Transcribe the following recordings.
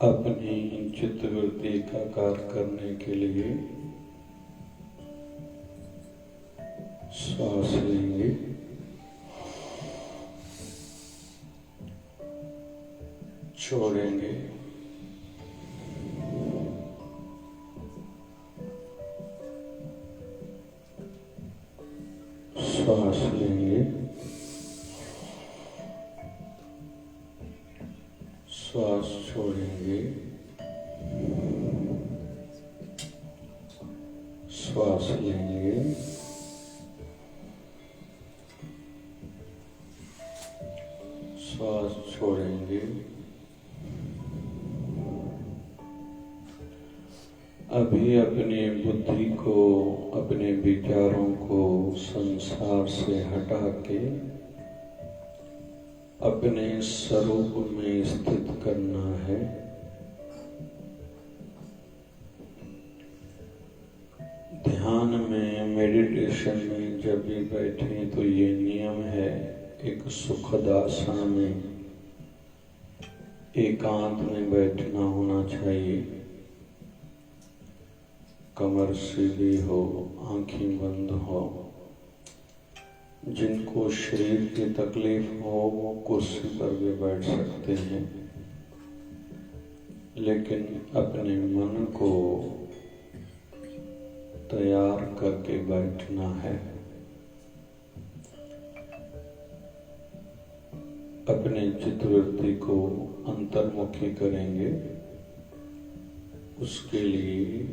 अपनी चित्तवृत्ति एकाकार करने के लिए श्वास लेंगे, छोड़ेंगे, श्वास लेंगे, श्वास छोड़ेंगे, श्वास लेंगे, श्वास छोड़ेंगे। अभी अपनी बुद्धि को, अपने विचारों को संसार से हटा के अपने स्वरूप में स्थित करना है। ध्यान में, मेडिटेशन में जब भी बैठे तो ये नियम है, एक सुखद आसन में एकांत में बैठना होना चाहिए। कमर सीधी हो, आंखें बंद हो। जिनको शरीर की तकलीफ हो वो कुर्सी पर भी बैठ सकते हैं, लेकिन अपने मन को तैयार करके बैठना है। अपने चित्तवृत्ति को अंतर्मुखी करेंगे। उसके लिए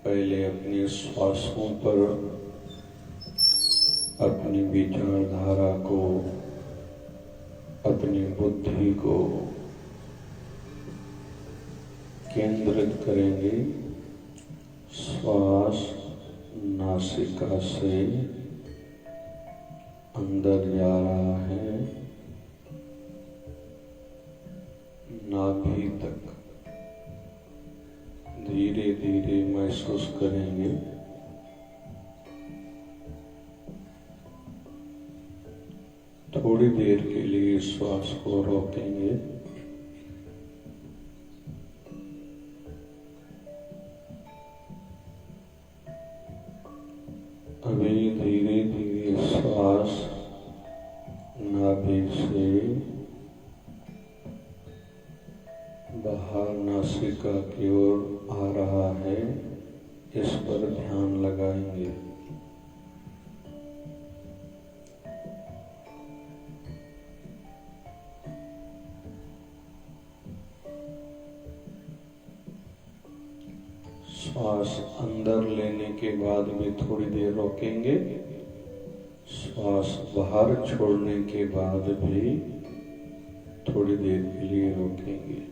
पहले अपने श्वासों पर अपनी विचारधारा को, अपनी बुद्धि को केंद्रित करेंगे। श्वास नासिका से अंदर जा रहा है, नाभि तक धीरे धीरे महसूस करेंगे। थोड़ी देर के लिए श्वास को रोकेंगे। अभी धीरे धीरे श्वास नाभि से बाहर नासिका की ओर आ रहा है, इस पर ध्यान लगाएंगे। श्वास अंदर लेने के बाद भी थोड़ी देर रोकेंगे। श्वास बाहर छोड़ने के बाद भी थोड़ी देर के लिए रोकेंगे।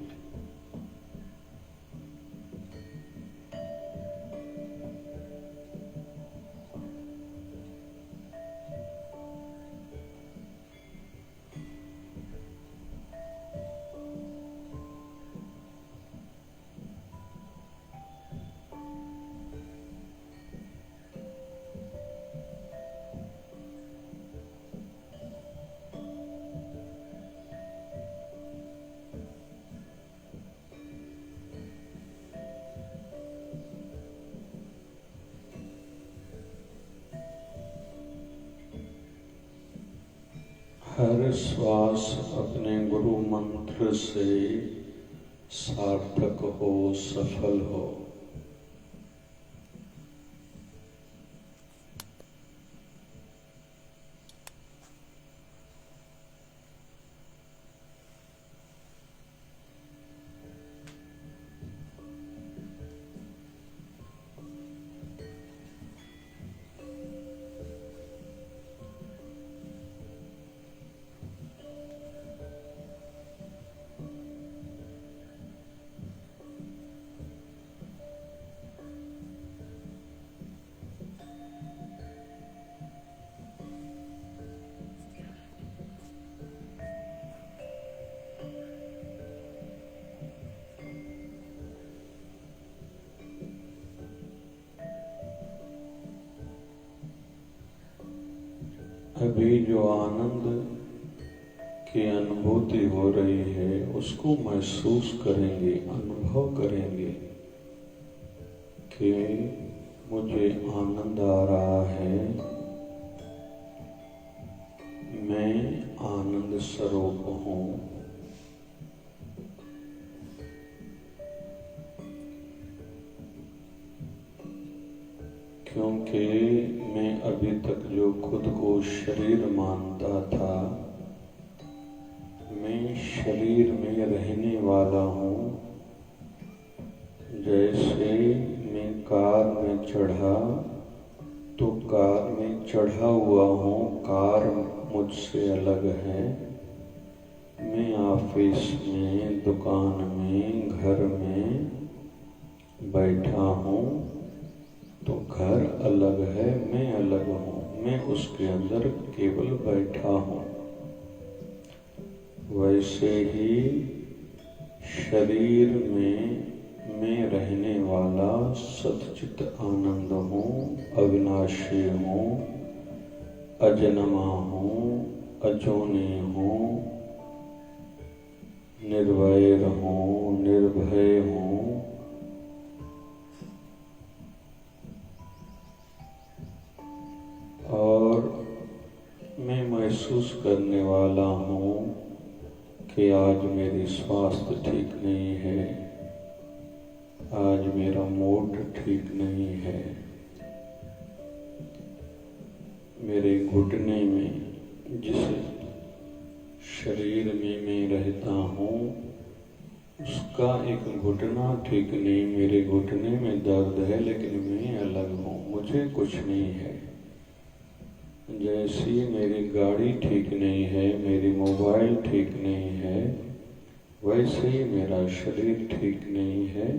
हर श्वास अपने गुरु मंत्र से सार्थक हो, सफल हो। अभी जो आनंद की अनुभूति हो रही है उसको महसूस करेंगे, अनुभव करेंगे कि मुझे आनंद आ रहा है, मैं आनंद स्वरूप हूँ। क्योंकि मैं अभी तक जो खुद को शरीर मानता था, मैं शरीर में रहने वाला हूँ। जैसे मैं कार में चढ़ा तो कार में चढ़ा हुआ हूँ, कार मुझसे अलग है। मैं ऑफिस में, दुकान में, घर में बैठा हूँ तो घर अलग है, मैं अलग हूँ, मैं उसके अंदर केवल बैठा हूँ। वैसे ही शरीर में मैं रहने वाला सच्चित आनंद हूँ, अविनाशी हूँ, अजन्मा हूँ, अजोनी हूँ, निर्वैर हूँ, निर्भय हूँ। और मैं महसूस करने वाला हूँ कि आज मेरी स्वास्थ्य ठीक नहीं है, आज मेरा मूड ठीक नहीं है। मेरे घुटने में, जिस शरीर में मैं रहता हूँ, उसका एक घुटना ठीक नहीं। मेरे घुटने में दर्द है लेकिन मैं अलग हूँ, मुझे कुछ नहीं है। जैसी मेरी गाड़ी ठीक नहीं है, मेरी मोबाइल ठीक नहीं है, वैसे ही मेरा शरीर ठीक नहीं है।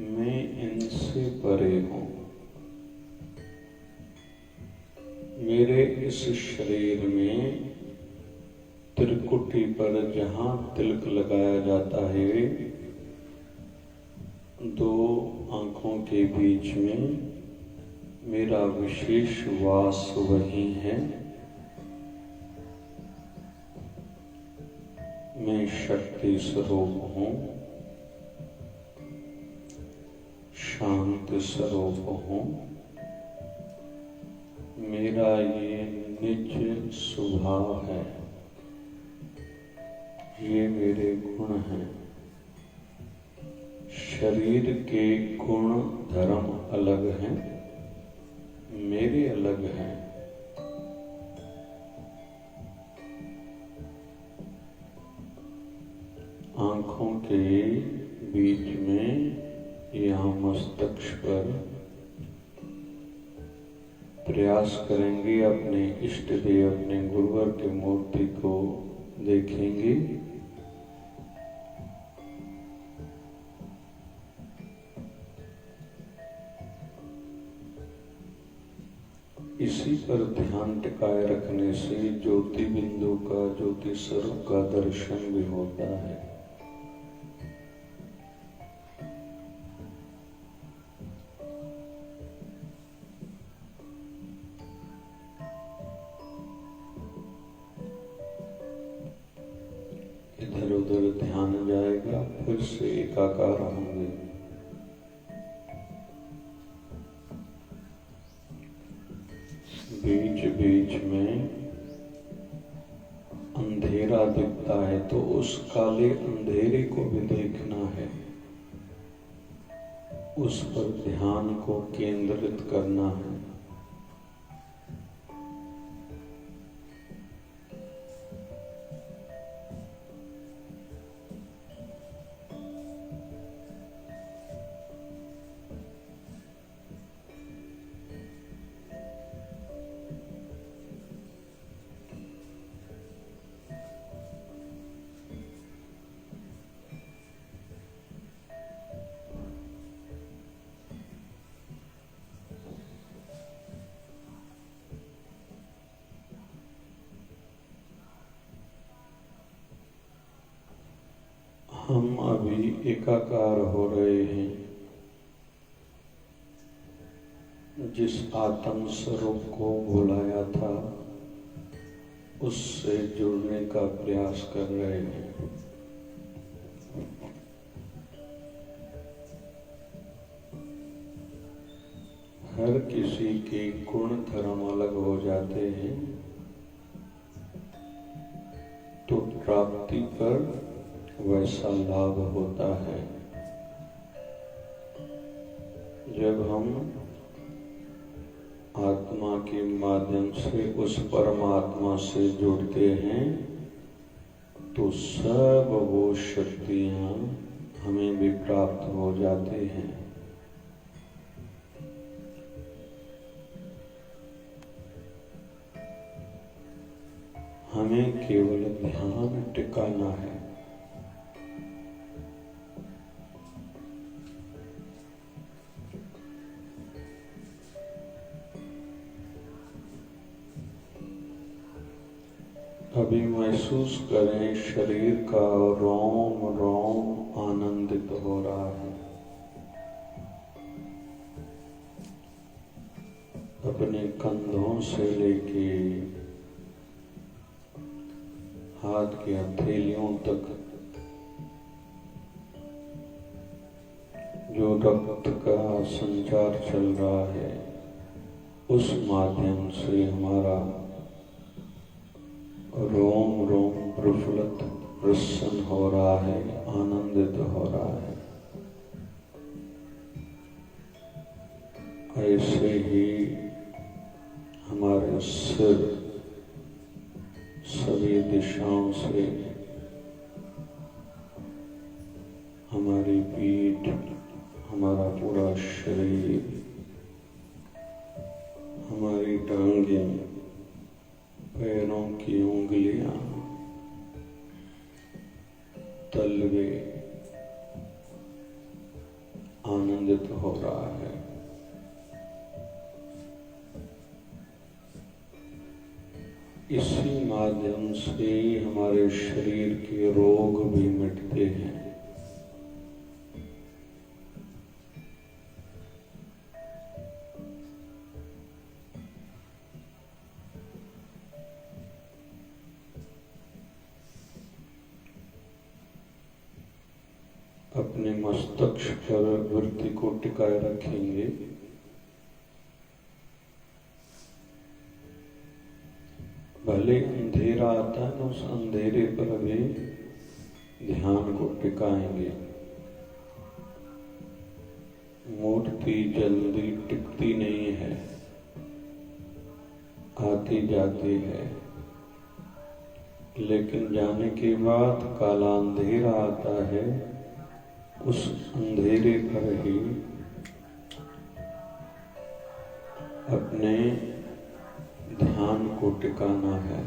मैं इनसे परे हूँ। मेरे इस शरीर में त्रिकुटी पर जहाँ तिलक लगाया जाता है, दो आंखों के बीच में मेरा विशेष वास वही है। मैं शक्ति स्वरूप हूँ, शांत स्वरूप हूँ। मेरा ये निज स्वभाव है, ये मेरे गुण हैं। शरीर के गुण धर्म अलग हैं, मेरे अलग हैं। आंखों के बीच में, यहाँ मस्तक पर प्रयास करेंगे, अपने इष्ट देव, अपने गुरुवर की मूर्ति को देखेंगे। इसी पर ध्यान टिकाए रखने से ज्योति बिंदु का, ज्योति स्वरूप का दर्शन भी होता है। इधर उधर ध्यान जाएगा, फिर से एकाकार होंगे। बीच बीच में अंधेरा दिखता है तो उस काले अंधेरे को भी देखना है, उस पर ध्यान को केंद्रित करना है। हम अभी एकाकार हो रहे हैं। जिस आत्म स्वरूप को बुलाया था, उससे जुड़ने का प्रयास कर रहे हैं। हर किसी के गुण धर्म अलग हो जाते हैं, तो प्राप्ति पर वैसा लाभ होता है। जब हम आत्मा के माध्यम से उस परमात्मा से जुड़ते हैं तो सब वो शक्तियां हमें भी प्राप्त हो जाते हैं। हमें केवल ध्यान टिकाना है। अभी महसूस करें शरीर का रोम रोम आनंदित हो रहा है। अपने कंधों से लेके हाथ के हथेलियों तक जो रक्त का संचार चल रहा है, उस माध्यम से हमारा रोम रोम प्रफुल्लित प्रसन्न हो रहा है, आनंदित हो रहा है। ऐसे ही हमारे सिर सभी दिशाओं से, हमारी पीठ, हमारा पूरा शरीर, हमारी टांगें, पैरों की उंगलियां, तलवे आनंदित हो रहा है। इसी माध्यम से हमारे शरीर के रोग भी मिटते हैं। अपने मस्तक पर वृत्ति को टिकाए रखेंगे। भले अंधेरा आता है, उस अंधेरे पर भी ध्यान को टिकाएंगे। मूर्ति जल्दी टिकती नहीं है, आती जाती है, लेकिन जाने के बाद काला अंधेरा आता है। उस अंधेरे पर ही अपने ध्यान को टिकाना है।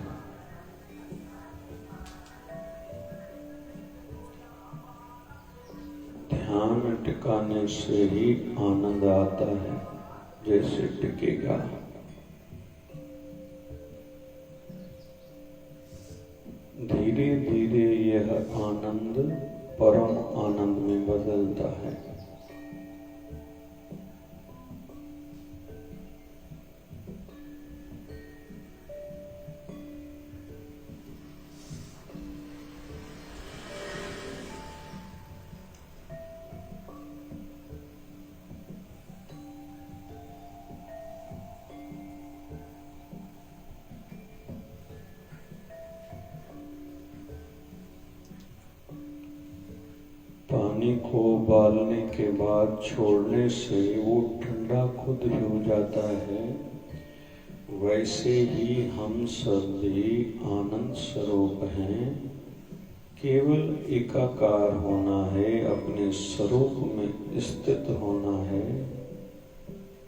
ध्यान टिकाने से ही आनंद आता है। जैसे टिकेगा, धीरे धीरे यह आनंद परम आनंद में बदलता है। पानी को उबालने के बाद छोड़ने से वो ठंडा खुद ही हो जाता है। वैसे ही हम सब भी आनंद स्वरूप हैं। केवल एकाकार होना है, अपने स्वरूप में स्थित होना है।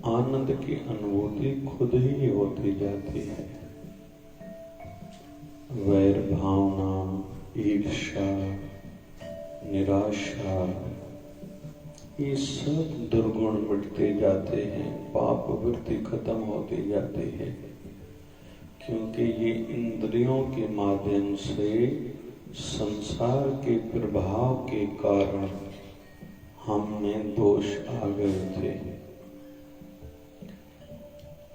आनंद की अनुभूति खुद ही होती जाती है। वैर भावना, ईर्ष्या, निराशा, ये सब दुर्गुण मिटते जाते हैं, पाप वृत्ति खत्म होती जाती है। क्योंकि ये इंद्रियों के माध्यम से संसार के प्रभाव के कारण हम में दोष आ गए थे।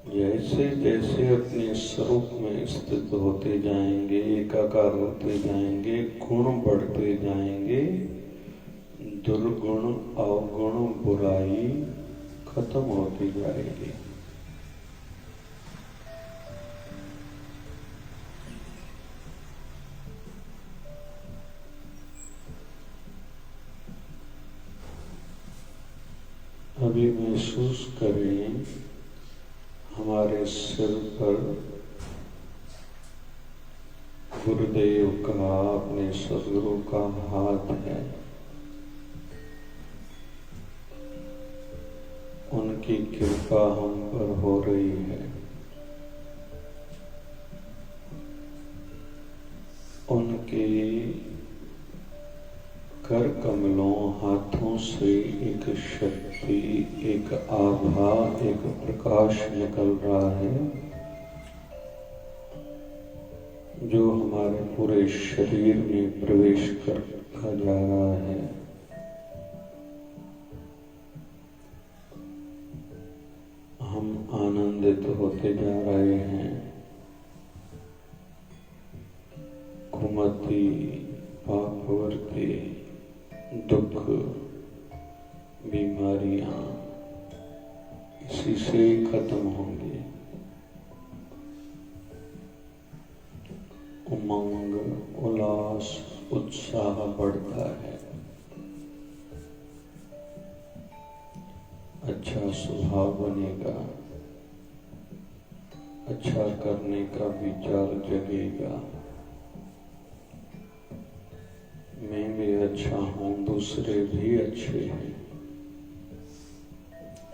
जैसे जैसे अपने स्वरूप में स्थित होते जाएंगे, एकाकार होते जाएंगे, गुण बढ़ते जाएंगे, दुर्गुण अवगुण बुराई खत्म होती जाएगी। अभी महसूस करें हमारे सिर पर गुरुदेव का, अपने सदगुरु का हाथ है। उनकी कृपा हम पर हो रही है। उनके कर कमलों हाथों से एक शक्ति, एक आभा, एक प्रकाश निकल रहा है जो हमारे पूरे शरीर में प्रवेश करता जा रहा है। हम आनंदित होते जा रहे हैं। कुमति, पापवर्ती, दुख, बीमारियां इसी से खत्म होंगी। उमंग, उल्लास, उत्साह बढ़ता है। अच्छा स्वभाव बनेगा, अच्छा करने का विचार जगेगा। मैं भी अच्छा हूँ, दूसरे भी अच्छे हैं,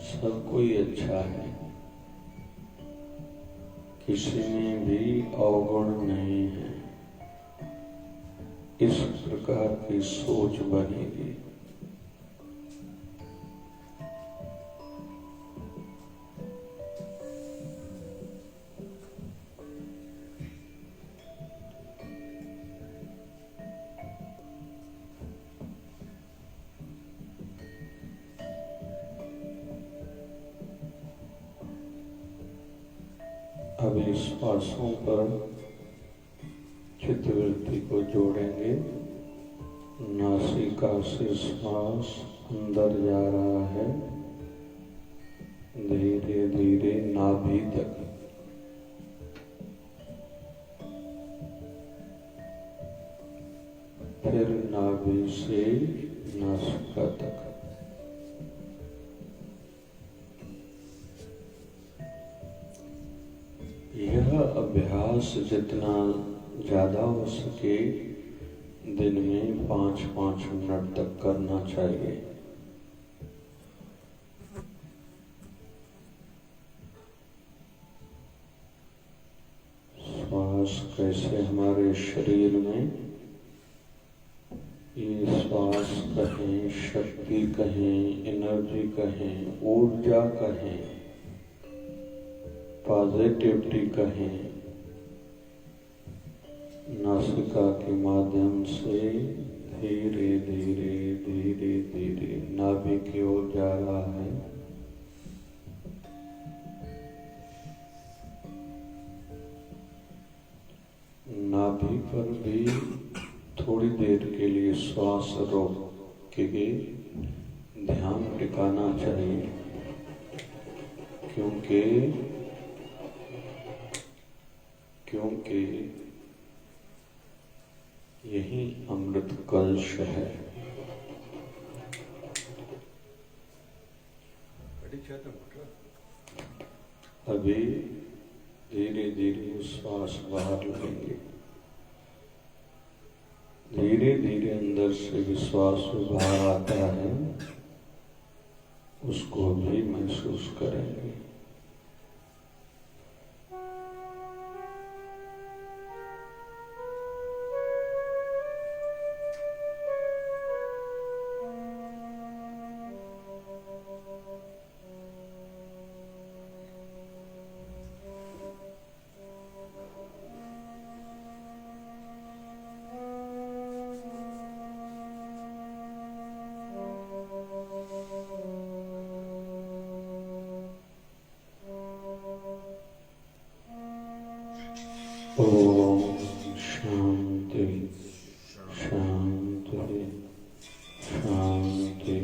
सब कोई अच्छा है, किसी में भी अवगुण नहीं है। इस प्रकार की सोच बनेगी। अभी श्वासों पर चित्तवृत्ति को जोड़ेंगे। नासिका से श्वास अंदर जा रहा है, धीरे धीरे नाभि तक। फिर नाभि से नासिका तक। यह अभ्यास जितना ज्यादा हो सके दिन में 5-5 मिनट तक करना चाहिए। श्वास कैसे हमारे शरीर में, ये श्वास कहें, शक्ति कहें, एनर्जी कहें, ऊर्जा कहें, पॉजिटिविटी कहें, नासिका के माध्यम से धीरे धीरे धीरे धीरे नाभि की ओर जा रहा है। नाभि पर भी थोड़ी देर के लिए श्वास रोक के ध्यान टिकाना चाहिए, क्योंकि यही अमृत कलश है। अभी धीरे धीरे श्वास बाहर लेंगे। धीरे धीरे अंदर से विश्वास बाहर आता है, उसको भी महसूस करेंगे। ओम शांति शांति शांति।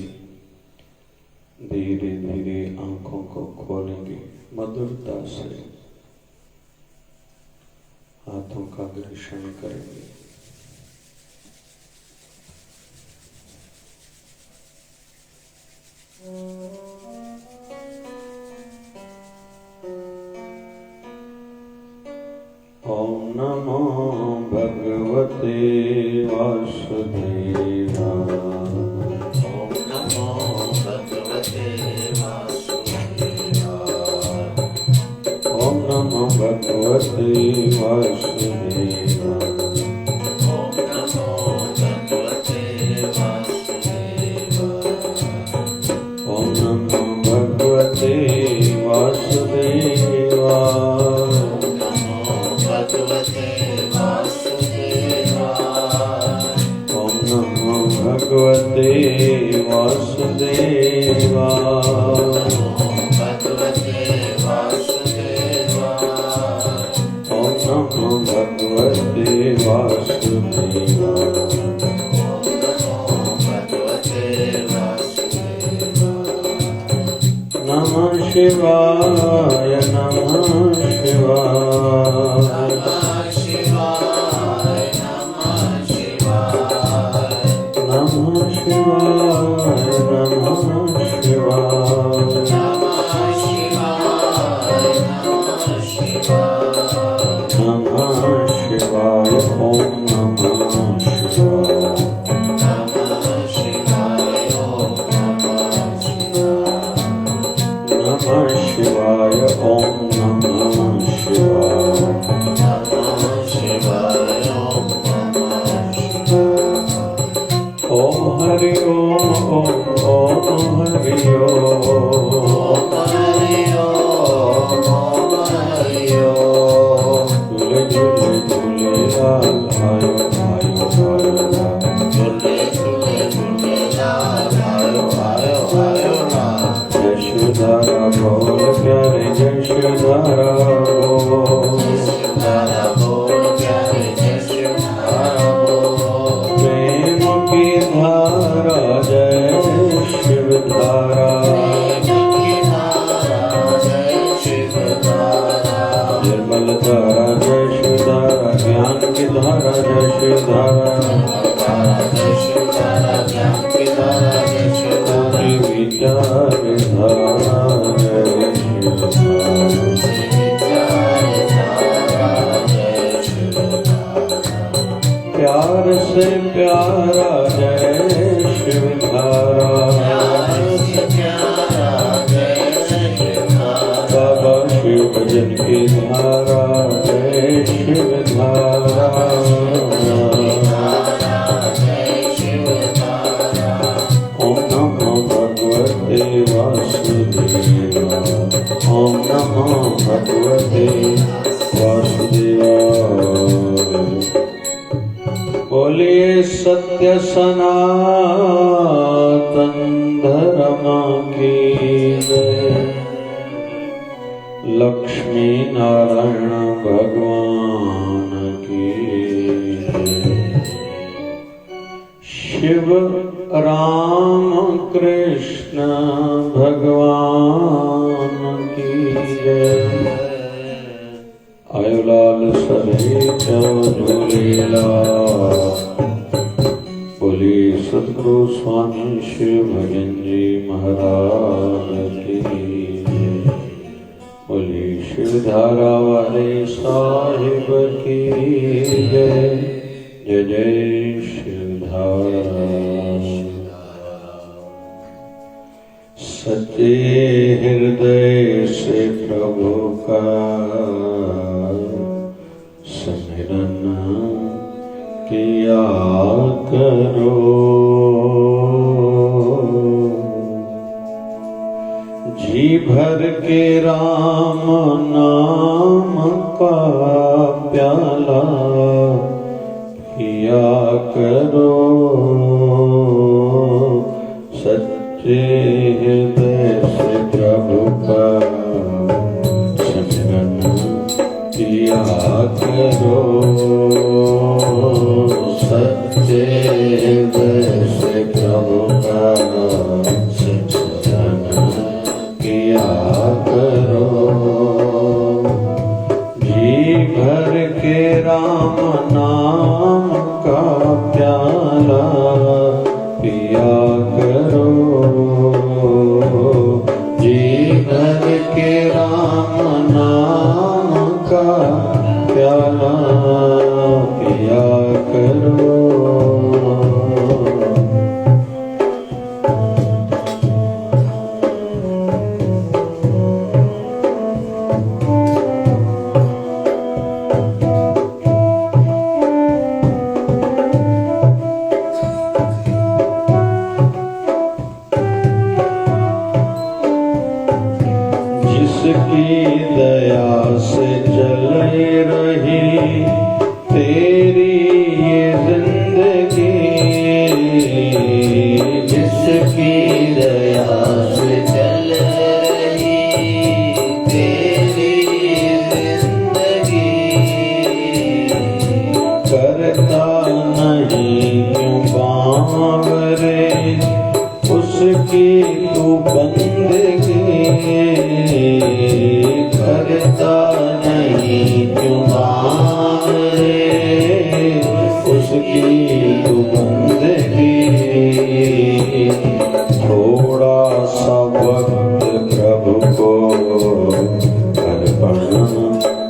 धीरे धीरे आंखों को खोलेंगे, मधुरता से हाथों का घर्षण करेंगे। ओम नमो भगवते वासुदेवाय। ओम नमो भगवते वासुदेवाय। ओम नमो भगवते वासुदेवाय। ओम नमो भगवते वासुदेवाय। ओम नमो भगवते वासुदेवाय। ओम नमो भगवते वासुदेवाय। ओम नमो भगवते वासुदेवाय। नमः शिवाय नमः शिवाय। नमः शिवाय नमः शिवाय। नमः शिवाय ओम नमः शिवाय। नमः शिवाय ओम नमः शिवाय। ओम हरि ओम हरि ओम। झूले झूले झूलेलाल आयो आयो आयो लाल। यशोदारा बोल प्यारे यशोदारा बोल। प्रेम की धारा जय शिव धारा। निर्मल धारा जय शिव धारा। ज्ञान की धारा जय शिव धारा। पूरी विचार धारा जय शिव धारा। प्यार से प्यारा जय शिव धारा। बाबा शिव भजन की धारा जय शिव धारा। ओम नमो भगवते वासुदेवाय। ओम नमो भगवते वासुदेवाय। बोलिए सत्य सनातन धर्म की जय। लक्ष्मी नारायण भगवान की जय। शिव राम कृष्ण भगवान की जय। आयुलाल सहित झूलेलाल। बोली सद्गुरु स्वामी शिव भजन जी महाराज की जय। बोली शिव धारा वाले साहिब की जय। जय जय शिव धारा। सच्चे हृदय से प्रभु का सिमरन किया करो। जी भर के राम नाम का प्याला पिया करो। सच्चे हृदय से प्रभु का सिमरन किया करो। सच्चे हृदय से प्रभु का चिंतन किया करो। जी भर के राम नाम का प्याला पिया करो। जी भर के राम नाम का प्याला पिया करो। जिसकी दया से चल रही तेरी ये जिंदगी। जिसकी दया से चल रही तेरी जिंदगी। करता नहीं क्यों बावरे उसकी तू बंदगी। करता नहीं क्यों बावरे उसकी तू बंदगी। थोड़ा सा वक्त प्रभु को अर्पण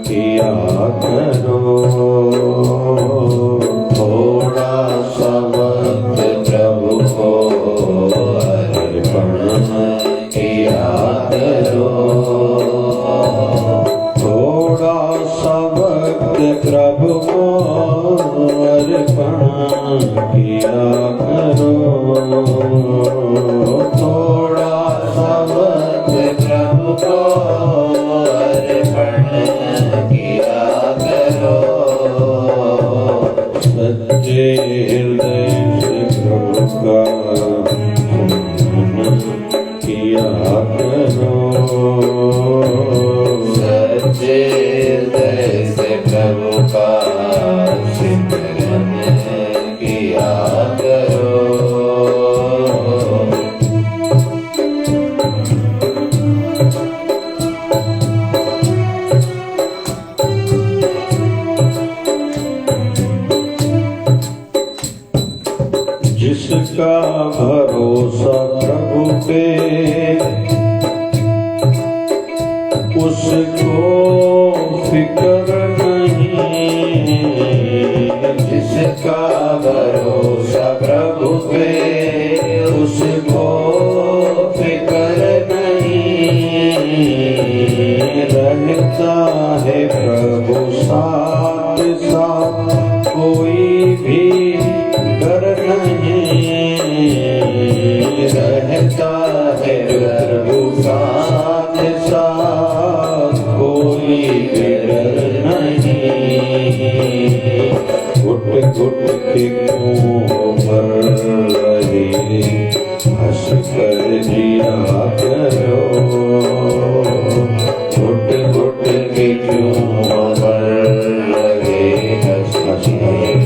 किया करो। थोड़ा सा वक्त प्रभु को अर्पण किया करो। थोड़ा सा वक्त प्रभु को अर्पण किया करो। थोड़ा सा वक्त प्रभु को अर्पण किया करो। सच्चे हृदय से प्रभु का चिंतन किया करो। सच्चे हृदय से प्रभु का चिंतन किया करो। जिसका भरोसा प्रभु पे उसको फिक्र नहीं। जिसका भरोसा प्रभु पे उसको फिक्र नहीं। रहता है प्रभु साथ साथ कोई भी डर नहीं। रहता है प्रभु साथ साथ कोई भी डर नहीं। घुट घुट के क्यों मर रहे हंस कर जिया करो। घुट घुट के क्यों मर रहे हंस कर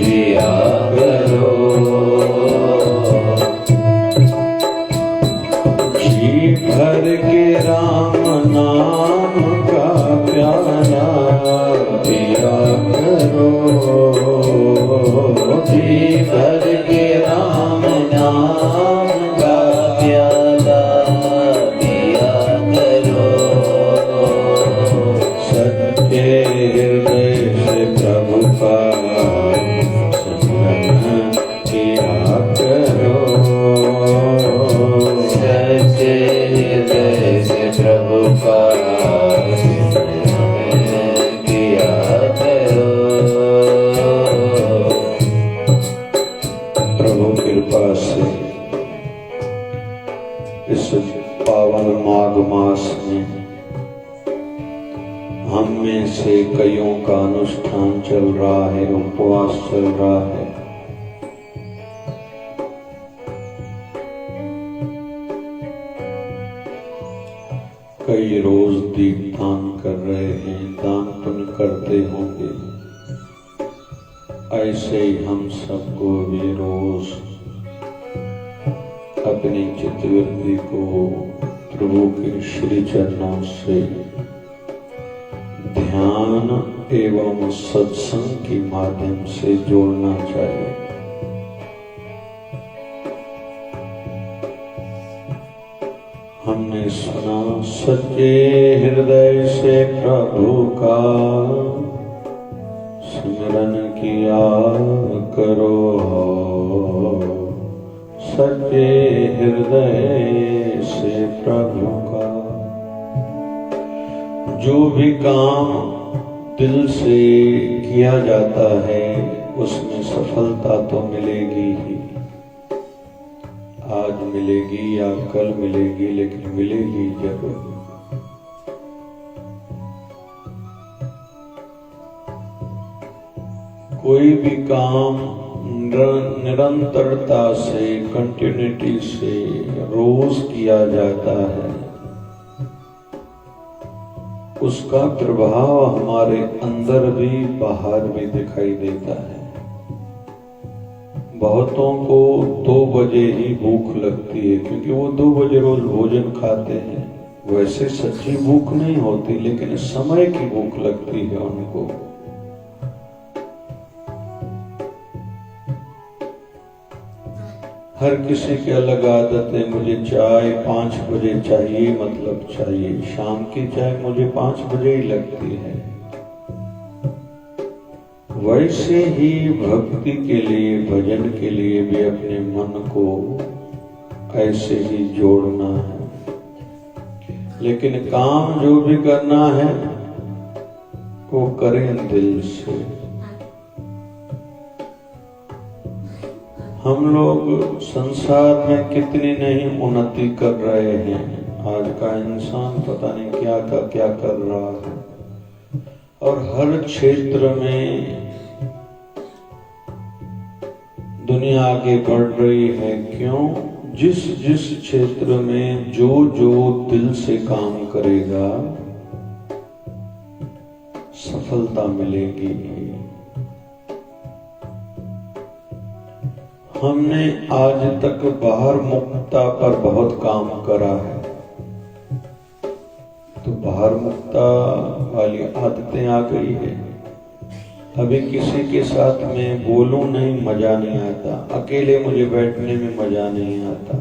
जिया करो। जी भर के राम नाम का प्याला पिया करो। जी भर के राम नाम का प्याला पिया करो। सच्चे हृदय से प्रभु का चिंतन किया करो। सच्चे हृदय से प्रभु का चिंतन किया करो। प्रभु कृपा से इस पावन माघ मास में हम में से कईयों का अनुष्ठान चल रहा है, उपवास चल रहा है। कई रोज दीपदान कर रहे हैं, दान पुण्य करते करते होंगे, ऐसे ही हम सबको भी रोज अपनी चित्तवृत्ति को प्रभु के श्री चरणों से ध्यान एवं सत्संग के माध्यम से जोड़ना चाहिए। हमने सुना सच्चे हृदय से प्रभु का सिमरन किया करो, सच्चे हृदय से प्रभु का। जो भी काम दिल से किया जाता है उसमें सफलता तो मिलेगी ही, आज मिलेगी या कल मिलेगी, लेकिन मिलेगी जरूर। कोई भी काम निरंतरता से, कंटिन्यूटी से रोज किया जाता है, उसका प्रभाव हमारे अंदर भी बाहर भी दिखाई देता है। बहुतों को 2 बजे ही भूख लगती है, क्योंकि वो 2 बजे रोज भोजन खाते हैं। वैसे सच्ची भूख नहीं होती, लेकिन समय की भूख लगती है उनको। हर किसी की अलग आदत है। मुझे चाय 5 बजे चाहिए, मतलब चाहिए। शाम की चाय मुझे 5 बजे ही लगती है। वैसे ही भक्ति के लिए, भजन के लिए भी अपने मन को ऐसे ही जोड़ना है। लेकिन काम जो भी करना है वो करें दिल से। हम लोग संसार में कितनी नहीं उन्नति कर रहे हैं। आज का इंसान पता नहीं क्या कर रहा है, और हर क्षेत्र में दुनिया आगे बढ़ रही है। क्यों? जिस जिस क्षेत्र में जो जो दिल से काम करेगा सफलता मिलेगी। हमने आज तक बाहर मुक्तता पर बहुत काम करा है, तो बाहर मुक्तता वाली आदतें आ गई है। अभी किसी के साथ में बोलूं नहीं, मजा नहीं आता। अकेले मुझे बैठने में मजा नहीं आता।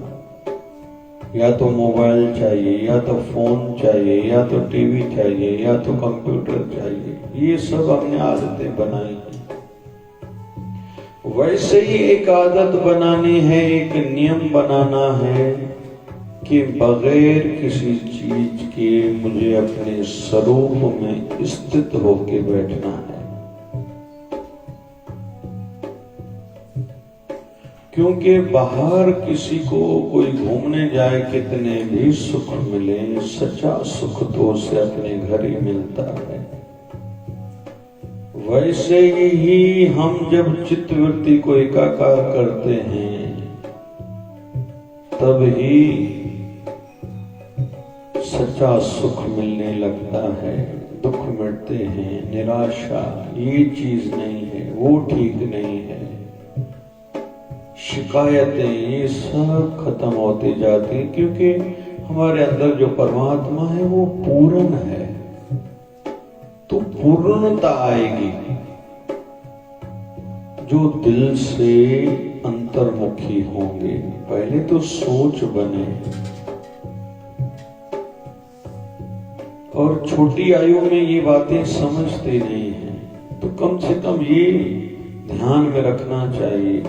या तो मोबाइल चाहिए, या तो फोन चाहिए, या तो टीवी चाहिए, या तो कंप्यूटर चाहिए। ये सब हमने आदतें बनाई हैं। वैसे ही एक आदत बनानी है, एक नियम बनाना है कि बगैर किसी चीज के मुझे अपने स्वरूप में स्थित होके बैठना है। क्योंकि बाहर किसी को कोई घूमने जाए, कितने भी सुख मिले, सच्चा सुख तो उसे अपने घर ही मिलता है। वैसे ही हम जब चित्तवृत्ति को एकाकार करते हैं, तब ही सच्चा सुख मिलने लगता है। दुख मिटते हैं, निराशा, ये चीज नहीं है, वो ठीक नहीं है, शिकायतें, ये सब खत्म होती जाती, क्योंकि हमारे अंदर जो परमात्मा है वो पूर्ण है। तो पूर्णता आएगी जो दिल से अंतर्मुखी होंगे। पहले तो सोच बने, और छोटी आयु में ये बातें समझते नहीं हैं, तो कम से कम ये ध्यान में रखना चाहिए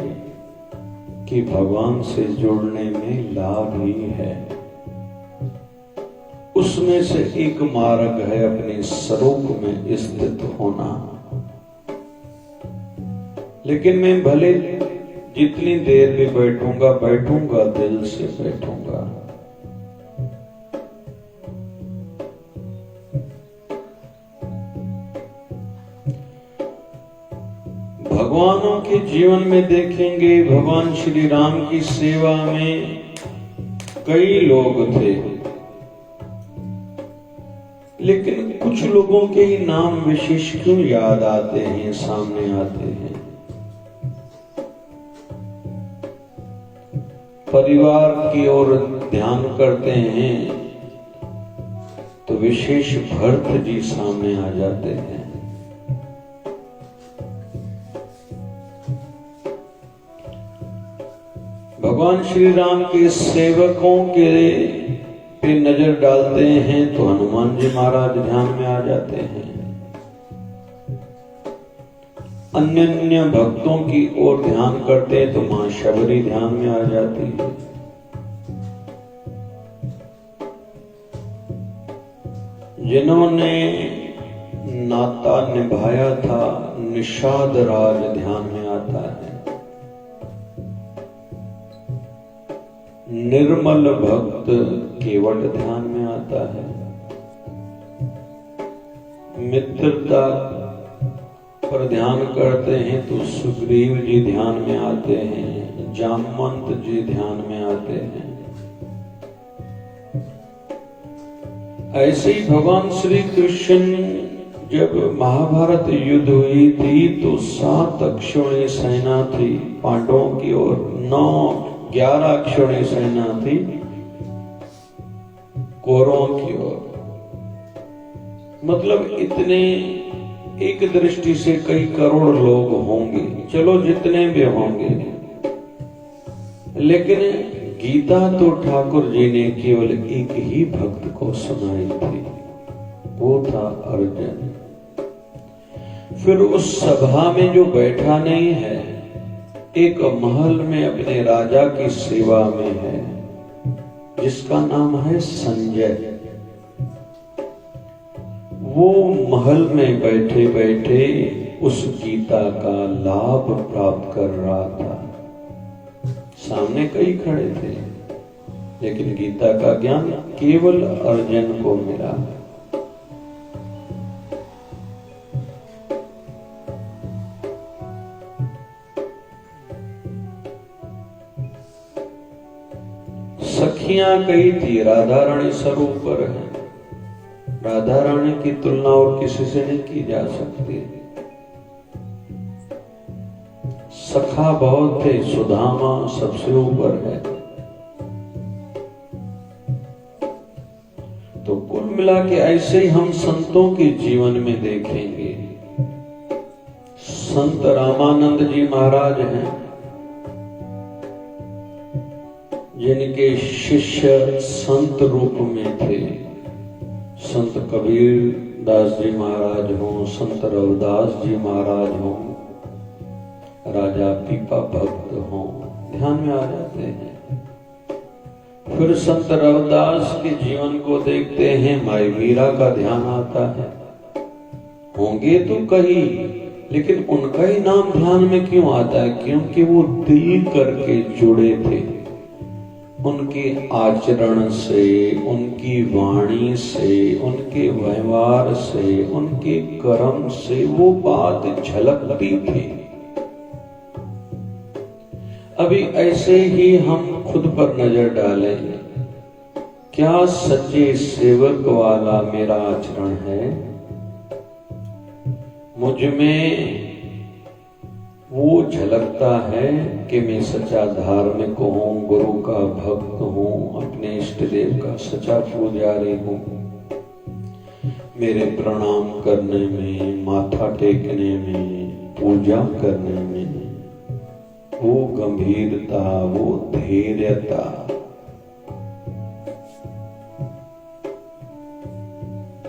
कि भगवान से जुड़ने में लाभ ही है। उसमें से एक मार्ग है अपने स्वरूप में स्थित होना। लेकिन मैं भले जितनी देर भी बैठूंगा दिल से बैठूंगा। भगवानों के जीवन में देखेंगे, भगवान श्री राम की सेवा में कई लोग थे। लेकिन कुछ लोगों के ही नाम विशेष क्यों याद आते हैं, सामने आते हैं? परिवार की ओर ध्यान करते हैं तो विशेष भरत जी सामने आ जाते हैं। भगवान श्री राम के सेवकों के पे नजर डालते हैं तो हनुमान जी महाराज ध्यान में आ जाते हैं। अन्य अन्य भक्तों की ओर ध्यान करते हैं तो मां शबरी ध्यान में आ जाती है। जिन्होंने नाता निभाया था निषाद राज ध्यान में आता है। निर्मल भक्त केवट ध्यान में आता है। मित्रता पर ध्यान करते हैं तो सुग्रीव जी ध्यान में आते हैं, जामवंत जी ध्यान में आते हैं। ऐसे ही भगवान श्री कृष्ण जब महाभारत युद्ध हुई थी तो 7 अक्षौणी सेना थी पांडवों की और 11 अक्षौणी सेना थी कौरवों की ओर। मतलब इतने एक दृष्टि से कई करोड़ लोग होंगे, चलो जितने भी होंगे, लेकिन गीता तो ठाकुर जी ने केवल एक ही भक्त को सुनाई थी, वो था अर्जुन। फिर उस सभा में जो बैठा नहीं है, एक महल में अपने राजा की सेवा में है, जिसका नाम है संजय। वो महल में बैठे बैठे उस गीता का लाभ प्राप्त कर रहा था। सामने कई खड़े थे, लेकिन गीता का ज्ञान केवल अर्जुन को मिला। सखियां कही थी, राधा रानी सरूप पर है। राधा रानी की तुलना और किसी से नहीं की जा सकती। सखा बहुत थे, सुदामा सबसे ऊपर है। तो कुल मिला के ऐसे ही हम संतों के जीवन में देखेंगे। संत रामानंद जी महाराज हैं, जिनके शिष्य संत रूप में थे। संत कबीर दास जी महाराज हों, संत रविदास जी महाराज हों, राजा पीपा भक्त हों, ध्यान में आ जाते हैं। फिर संत रविदास के जीवन को देखते हैं, माई मीरा का ध्यान आता है। होंगे तो कहीं, लेकिन उनका ही नाम ध्यान में क्यों आता है? क्योंकि वो दिल करके जुड़े थे। उनके आचरण से, उनकी वाणी से, उनके व्यवहार से, उनके कर्म से वो बात झलकती थी। अभी ऐसे ही हम खुद पर नजर डालें, क्या सच्चे सेवक वाला मेरा आचरण है? मुझ में वो झलकता है कि मैं सच्चा धार्मिक हूँ, गुरु का भक्त हूँ, अपने इष्ट देव का सच्चा पुजारी हूँ। मेरे प्रणाम करने में, माथा टेकने में, पूजा करने में वो गंभीरता, वो धैर्यता,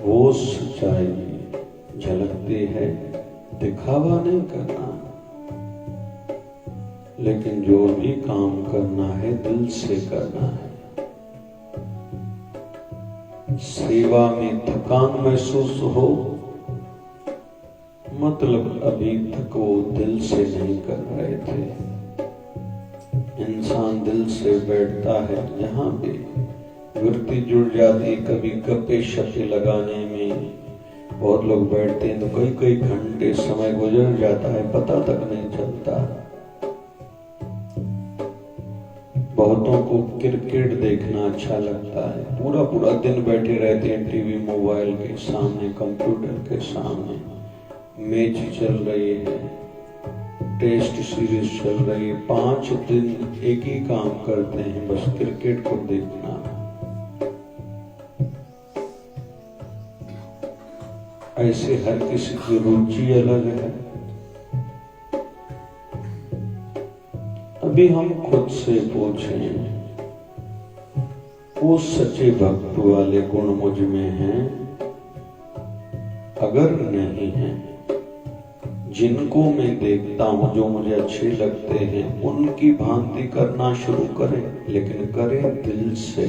वो सच्चाई झलकती है। दिखावा नहीं करना, लेकिन जो भी काम करना है दिल से करना है। सेवा में थकान महसूस हो, मतलब अभी तक वो दिल से नहीं कर रहे थे। इंसान दिल से बैठता है, जहां भी वृत्ति जुड़ जाती, कभी गप्पे शप्पे लगाने में बहुत लोग बैठते हैं तो कई कई घंटे समय गुजर जाता है, पता तक नहीं चलता। बहुतों को क्रिकेट देखना अच्छा लगता है, पूरा पूरा दिन बैठे रहते हैं टीवी मोबाइल के सामने, कंप्यूटर के सामने, मैच चल रही है, टेस्ट सीरीज चल रही है, 5 दिन एक ही काम करते हैं, बस क्रिकेट को देखना। ऐसे हर किसी की रुचि अलग है। अभी हम खुद से पूछें, वो सच्चे भक्त वाले गुण मुझ में हैं? अगर नहीं है, जिनको मैं देखता हूं, जो मुझे अच्छे लगते हैं, उनकी भांति करना शुरू करें, लेकिन करें दिल से,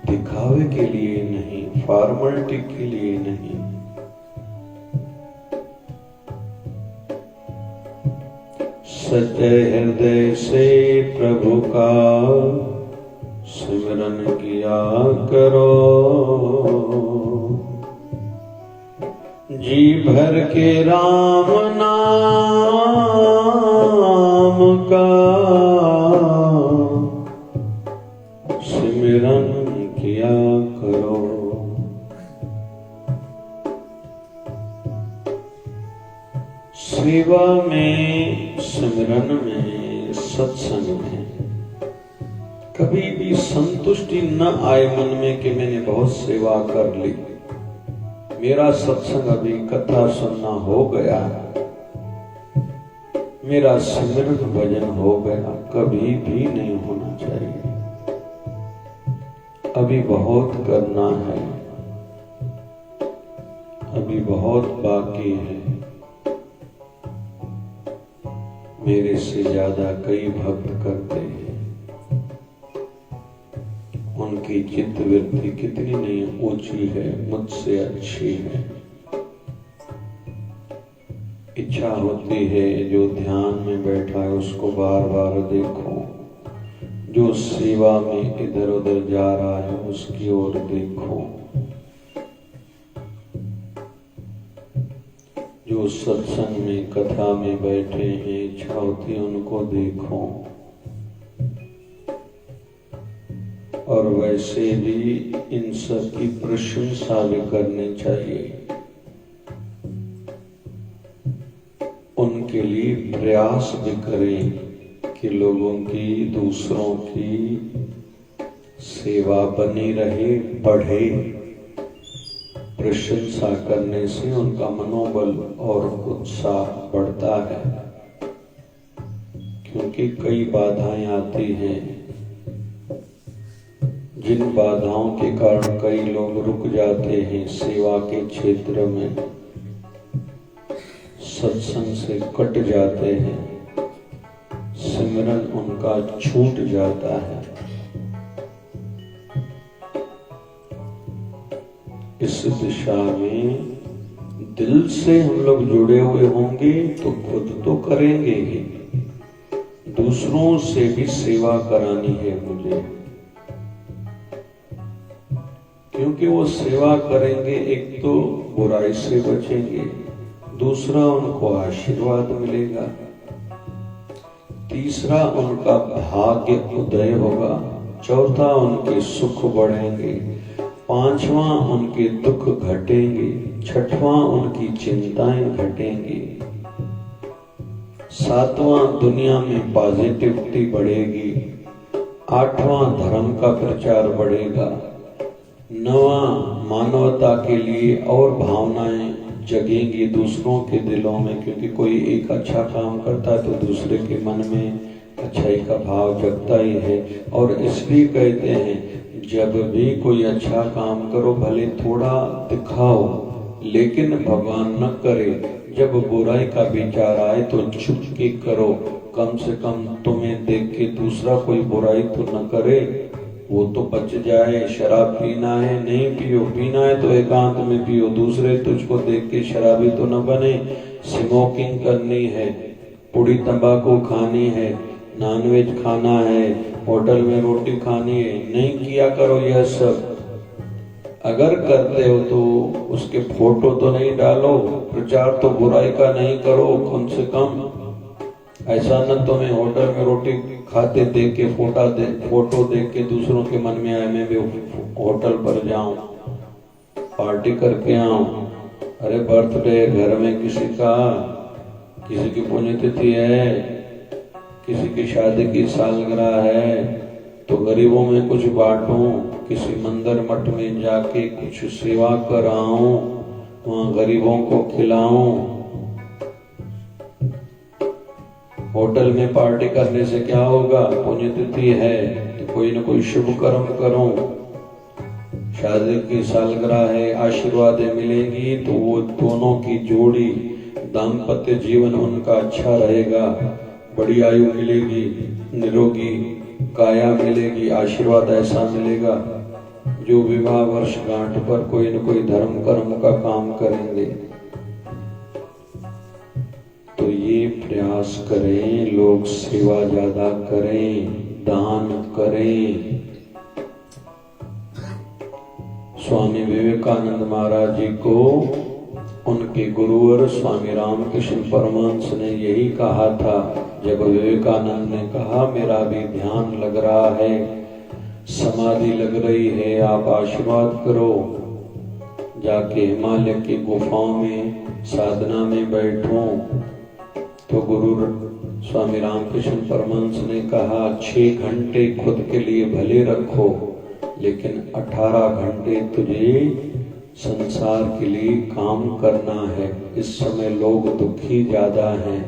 दिखावे के लिए नहीं, फॉर्मेलिटी के लिए नहीं। सच्चे हृदय से प्रभु का सिमरन किया करो, जी भर के राम नाम का सिमरन किया करो। सेवा में, सिमरन में, सत्संग में कभी भी संतुष्टि न आए मन में कि मैंने बहुत सेवा कर ली, मेरा सत्संग अभी कथा सुनना हो गया, मेरा सिमरन भजन हो गया, कभी भी नहीं होना चाहिए। अभी बहुत करना है, अभी बहुत बाकी है। मेरे से ज्यादा कई भक्त करते हैं, उनकी चित्तवृत्ति कितनी नहीं ऊंची है, मुझसे अच्छी है। इच्छा होती है जो ध्यान में बैठा है उसको बार बार देखो, जो सेवा में इधर उधर जा रहा है उसकी ओर देखो, जो सत्संग में कथा में बैठे हैं इच्छा होती है उनको देखो। और वैसे भी इन सब की प्रशंसा भी करनी चाहिए, उनके लिए प्रयास भी करें कि लोगों की, दूसरों की सेवा बनी रहे, बढ़े। प्रशंसा करने से उनका मनोबल और उत्साह बढ़ता है, क्योंकि कई बाधाएं आती हैं, जिन बाधाओं के कारण कई लोग रुक जाते हैं, सेवा के क्षेत्र में सत्संग से कट जाते हैं, सिमरन उनका छूट जाता है। इस दिशा में दिल से हम लोग जुड़े हुए होंगे तो खुद तो करेंगे ही, दूसरों से भी सेवा करानी है मुझे, क्योंकि वो सेवा करेंगे, एक तो बुराई से बचेंगे, दूसरा उनको आशीर्वाद मिलेगा, तीसरा उनका भाग्य उदय होगा, चौथा उनके सुख बढ़ेंगे, पांचवा उनके दुख घटेंगे, छठवां उनकी चिंताएं घटेंगी, सातवां दुनिया में पॉजिटिविटी बढ़ेगी, आठवां धर्म का प्रचार बढ़ेगा, नौवां मानवता के लिए और भावनाएं जगेंगी दूसरों के दिलों में, क्योंकि कोई एक अच्छा काम करता है तो दूसरे के मन में अच्छाई का भाव जगता ही है। और इसलिए कहते हैं जब भी कोई अच्छा काम करो भले थोड़ा दिखाओ, लेकिन भगवान न करे, जब बुराई का विचार आए तो चुप के करो, कम से कम तुम्हें देख के दूसरा कोई बुराई तो न करे, वो तो बच जाए। शराब पीना है नहीं पियो, पीना है तो एकांत में पियो, दूसरे तुझको देख के शराबी तो न बने। स्मोकिंग करनी है, पुड़ी तंबाकू खानी है, नॉनवेज खाना है, होटल में रोटी खानी है, नहीं किया करो यह सब। अगर करते हो तो उसके फोटो तो नहीं डालो, प्रचार तो बुराई का नहीं करो, कम से कम ऐसा न तुम्हें होटल में रोटी खाते देख के फोटो देख के दूसरों के मन में आए मैं भी होटल पर जाऊं, पार्टी करके आऊं। अरे बर्थडे घर में किसी का, किसी की पुण्यतिथि है, किसी की शादी की सालगिरह है तो गरीबों में कुछ बांटूं, किसी मंदिर मठ में जाके कुछ सेवा कराऊं, वहां गरीबों को खिलाऊं। होटल में पार्टी करने से क्या होगा? पुण्यतिथि है तो कोई न कोई शुभ कर्म करो, शादी की सालगिरह है, आशीर्वादें मिलेंगी तो वो दोनों की जोड़ी, दाम्पत्य जीवन उनका अच्छा रहेगा, बड़ी आयु मिलेगी, निरोगी काया मिलेगी, आशीर्वाद ऐसा मिलेगा। जो विवाह वर्षगांठ पर कोई न कोई धर्म कर्म का काम करेंगे तो ये प्रयास करें, लोग सेवा ज्यादा करें, दान करें। स्वामी विवेकानंद महाराज जी को उनके गुरुवर स्वामी रामकृष्ण परमहंस ने यही कहा था। जब विवेकानंद ने कहा मेरा भी ध्यान लग रहा है, समाधि लग रही है, आप आशीर्वाद करो, जाके हिमालय की गुफाओं में साधना में बैठो। तो गुरु स्वामी रामकृष्ण परमहंस ने कहा 6 घंटे खुद के लिए भले रखो, लेकिन 18 घंटे तुझे संसार के लिए काम करना है। इस समय लोग दुखी ज्यादा हैं,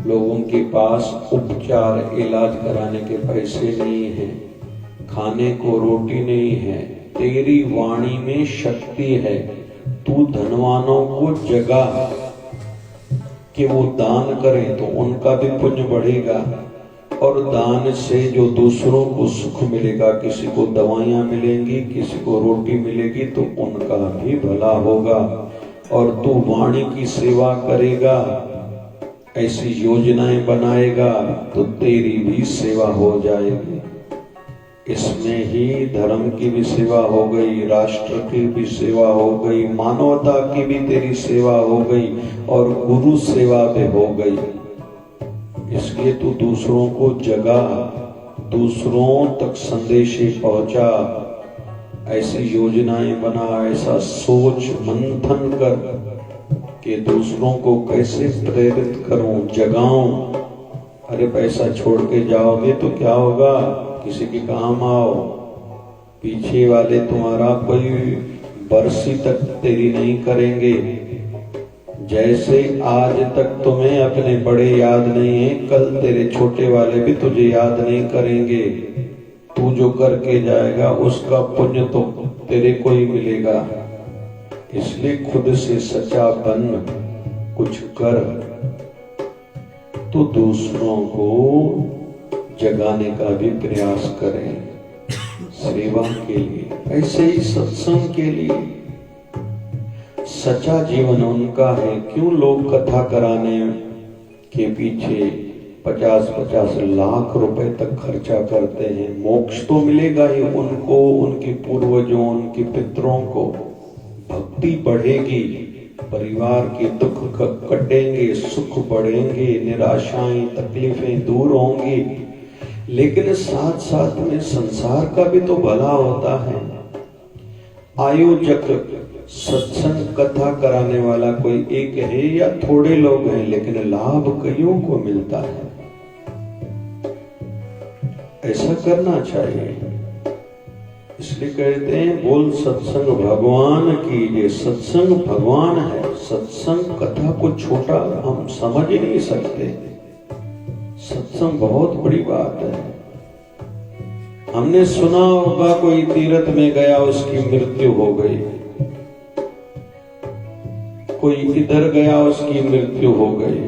लोगों के पास उपचार इलाज कराने के पैसे नहीं हैं, खाने को रोटी नहीं है। तेरी वाणी में शक्ति है, तू धनवानों को जगा कि वो दान करें तो उनका भी पुण्य बढ़ेगा, और दान से जो दूसरों को सुख मिलेगा, किसी को दवाइयां मिलेंगी, किसी को रोटी मिलेगी तो उनका भी भला होगा। और तू वाणी की सेवा करेगा, ऐसी योजनाएं बनाएगा तो तेरी भी सेवा हो जाएगी। इसमें ही धर्म की भी सेवा हो गई, राष्ट्र की भी सेवा हो गई, मानवता की भी तेरी सेवा हो गई और गुरु सेवा भी हो गई। इसलिए तू दूसरों को जगा, दूसरों तक संदेशे पहुंचा, ऐसी योजनाएं बना, ऐसा सोच मंथन कर कि दूसरों को कैसे प्रेरित करूं, जगाऊं। अरे पैसा छोड़ के जाओगे तो क्या होगा? किसी के काम आओ, पीछे वाले तुम्हारा कोई बरसी तक तेरी नहीं करेंगे। जैसे आज तक तुम्हें अपने बड़े याद नहीं है, कल तेरे छोटे वाले भी तुझे याद नहीं करेंगे। तू जो करके जाएगा उसका पुण्य तो तेरे को ही मिलेगा। इसलिए खुद से सच्चा बन, कुछ कर तो दूसरों को जगाने का भी प्रयास करें, सेवा के लिए। ऐसे ही सत्संग के लिए सच्चा जीवन उनका है। क्यों लोग कथा कराने के पीछे 50-50 लाख रुपए तक खर्चा करते हैं? मोक्ष तो मिलेगा ही उनको, उनके पूर्वजों, उनके पितरों को। भक्ति बढ़ेगी, परिवार के दुख कटेंगे, सुख बढ़ेंगे, निराशाएं तकलीफें दूर होंगी। लेकिन साथ साथ में संसार का भी तो भला होता है। आयोजक, सत्संग कथा कराने वाला कोई एक है या थोड़े लोग हैं, लेकिन लाभ कईयों को मिलता है। ऐसा करना चाहिए। इसलिए कहते हैं बोल सत्संग भगवान की। ये सत्संग भगवान है। सत्संग कथा को छोटा हम समझ ही नहीं सकते। सत्संग बहुत बड़ी बात है। हमने सुना होगा कोई तीर्थ में गया, उसकी मृत्यु हो गई, कोई इधर गया, उसकी मृत्यु हो गई,